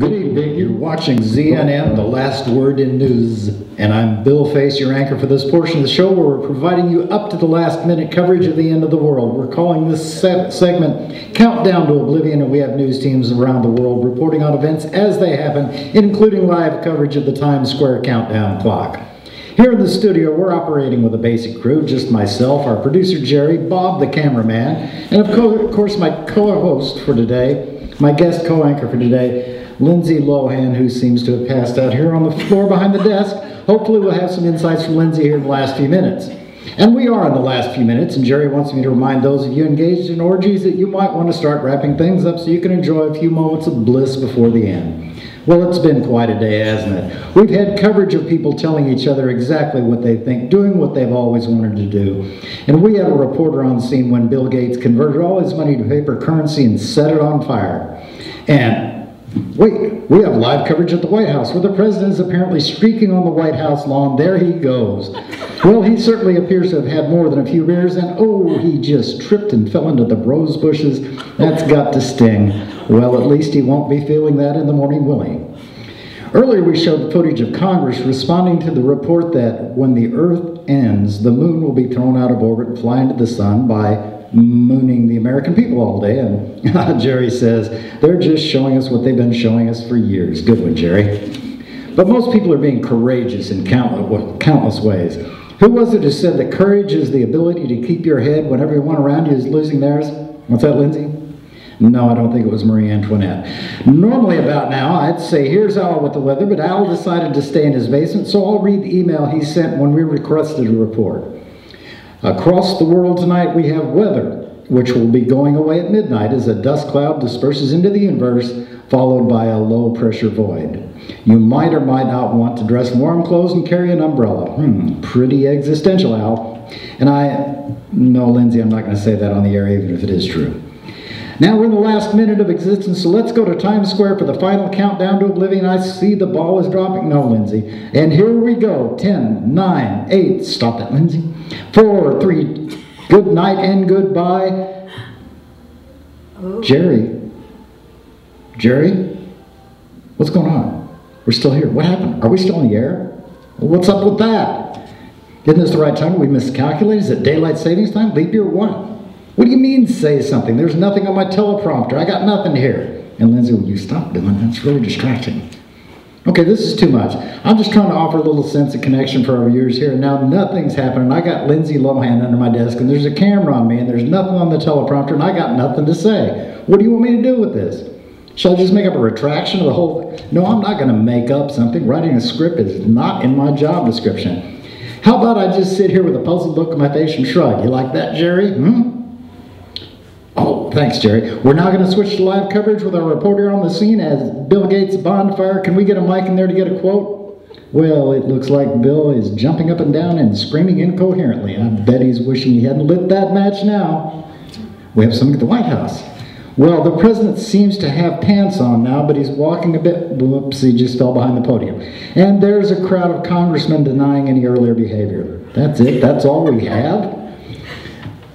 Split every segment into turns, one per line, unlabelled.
Good evening, you're watching ZNN, the last word in news, and I'm Bill Face, your anchor for this portion of the show where we're providing you up to the last minute coverage of the end of the world. We're calling this segment Countdown to Oblivion, and we have news teams around the world reporting on events as they happen, including live coverage of the Times Square countdown clock. Here in the studio, we're operating with a basic crew, just myself, our producer Jerry, Bob the cameraman, and of course my co-host for today, my guest co-anchor for today, Lindsay Lohan, who seems to have passed out here on the floor behind the desk. Hopefully we'll have some insights from Lindsay here in the last few minutes. And we are in the last few minutes, and Jerry wants me to remind those of you engaged in orgies that you might want to start wrapping things up so you can enjoy a few moments of bliss before the end. Well, it's been quite a day, hasn't it? We've had coverage of people telling each other exactly what they think, doing what they've always wanted to do. And we had a reporter on scene when Bill Gates converted all his money to paper currency and set it on fire. And wait, we have live coverage at the White House where the president is apparently streaking on the White House lawn. There he goes. Well, he certainly appears to have had more than a few beers, and oh, he just tripped and fell into the rose bushes. That's got to sting. Well, at least he won't be feeling that in the morning, will he? Earlier we showed footage of Congress responding to the report that when the Earth ends, the moon will be thrown out of orbit and fly into the sun by mooning the American people all day. And Jerry says, they're just showing us what they've been showing us for years. Good one, Jerry. But most people are being courageous in countless ways. Who was it who said that courage is the ability to keep your head when everyone around you is losing theirs? What's that, Lindsay? No, I don't think it was Marie Antoinette. Normally about now, I'd say, here's Al with the weather, but Al decided to stay in his basement, so I'll read the email he sent when we requested a report. Across the world tonight we have weather, which will be going away at midnight as a dust cloud disperses into the universe, followed by a low-pressure void. You might or might not want to dress in warm clothes and carry an umbrella. Pretty existential, Al. And no, Lindsay, I'm not going to say that on the air, even if it is true. Now we're in the last minute of existence, so let's go to Times Square for the final countdown to oblivion. I see the ball is dropping. No, Lindsay. And here we go. 10, 9, 8. Stop it, Lindsay. 4, 3. Good night and goodbye. Oh. Jerry? What's going on? We're still here. What happened? Are we still in the air? What's up with that? Isn't this the right time? We miscalculated? Is it daylight savings time? Leap year? What do you mean say something? There's nothing on my teleprompter. I got nothing here. And Lindsay, will you stop doing that? It's really distracting. Okay, this is too much. I'm just trying to offer a little sense of connection for our viewers here. Now nothing's happening. I got Lindsay Lohan under my desk, and there's a camera on me, and there's nothing on the teleprompter, and I got nothing to say. What do you want me to do with this? Shall I just make up a retraction of the whole thing? No, I'm not going to make up something. Writing a script is not in my job description. How about I just sit here with a puzzled look on my face and shrug? You like that, Jerry? Oh, thanks, Jerry. We're now going to switch to live coverage with our reporter on the scene as Bill Gates' bonfire. Can we get a mic in there to get a quote? Well, it looks like Bill is jumping up and down and screaming incoherently. I bet he's wishing he hadn't lit that match now. We have something at the White House. Well, the president seems to have pants on now, but he's walking a bit. Whoops, he just fell behind the podium. And there's a crowd of congressmen denying any earlier behavior. That's it? That's all we have?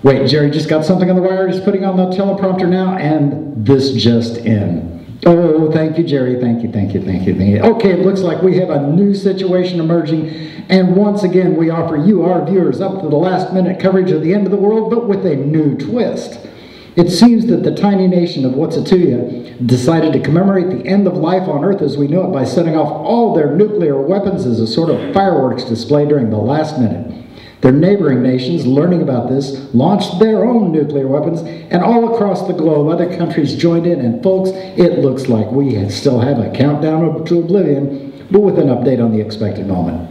Wait, Jerry just got something on the wire. He's putting on the teleprompter now, and this just in. Oh, thank you, Jerry. Thank you. Okay, it looks like we have a new situation emerging, and once again, we offer you, our viewers, up to the last minute coverage of the end of the world, but with a new twist. It seems that the tiny nation of What's-It-To-Ya decided to commemorate the end of life on Earth as we know it by setting off all their nuclear weapons as a sort of fireworks display during the last minute. Their neighboring nations, learning about this, launched their own nuclear weapons, and all across the globe, other countries joined in, and folks, it looks like we still have a countdown to oblivion, but with an update on the expected moment.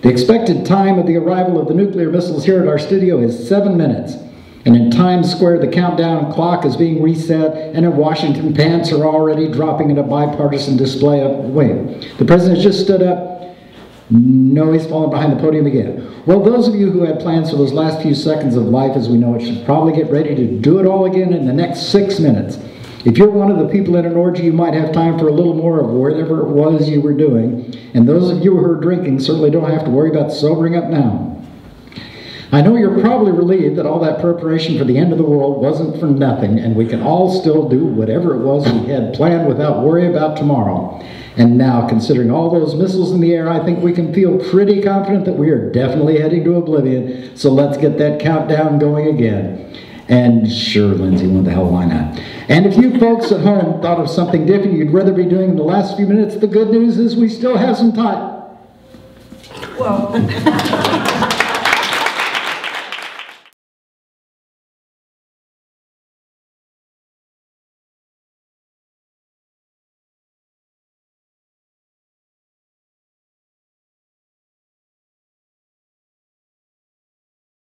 The expected time of the arrival of the nuclear missiles here at our studio is 7 minutes, and in Times Square, the countdown clock is being reset, and in Washington, pants are already dropping in a bipartisan display of, wait, the president just stood up. No, he's fallen behind the podium again. Well, those of you who had plans for those last few seconds of life as we know it should probably get ready to do it all again in the next 6 minutes. If you're one of the people in an orgy, you might have time for a little more of whatever it was you were doing. And those of you who are drinking certainly don't have to worry about sobering up now. I know you're probably relieved that all that preparation for the end of the world wasn't for nothing, and we can all still do whatever it was we had planned without worry about tomorrow. And now, considering all those missiles in the air, I think we can feel pretty confident that we are definitely heading to oblivion, so let's get that countdown going again. And sure, Lindsay, what the hell, why not? And if you folks at home thought of something different you'd rather be doing in the last few minutes, the good news is we still have some time.
Well...